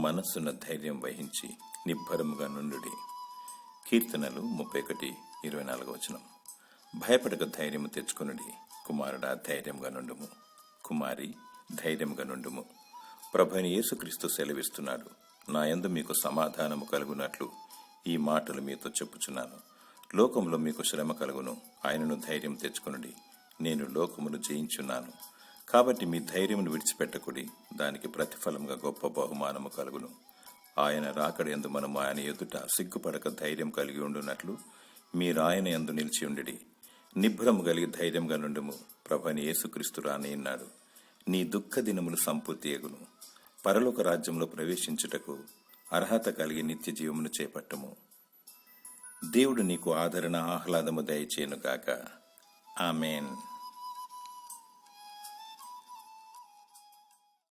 మనస్సున ధైర్యం వహించి నిబ్బరముగా నుండుడి. కీర్తనలు 31:24. భయపడక ధైర్యము తెచ్చుకొనుడి. కుమారుడా, ధైర్యంగా నుండుము. కుమారి, ధైర్యంగా నుండుము. ప్రభువైన యేసుక్రీస్తు సెలవిస్తున్నాడు, నా యందు మీకు సమాధానము కలుగునట్లు ఈ మాటలు మీతో చెప్పుచున్నాను. లోకములో మీకు శ్రమ కలుగును, ఆయనను ధైర్యం తెచ్చుకొనుడి. నేను లోకమును జయించున్నాను. కాబట్టి మీ ధైర్యమును విడిచిపెట్టకుడి, దానికి ప్రతిఫలముగా గొప్ప బహుమానము కలుగును. ఆయన రాకడ యందు మనము ఆయన ఎదుట సిగ్గుపడక ధైర్యం కలిగి ఉండునట్లు మీరు ఆయన యందు నిలిచి ఉండుడి. నిబ్బరము కలిగి ధైర్యంగా నుండుము. ప్రభువైన యేసుక్రీస్తు రానియున్నాడు. నీ దుఃఖ దినములు సంపూర్తి అగును. పరలోక రాజ్యంలో ప్రవేశించుటకు అర్హత కలిగి నిత్య జీవమును చేపట్టము. దేవుడు నీకు ఆదరణ, ఆహ్లాదము దయచేయునుగాక. ఆమేన్.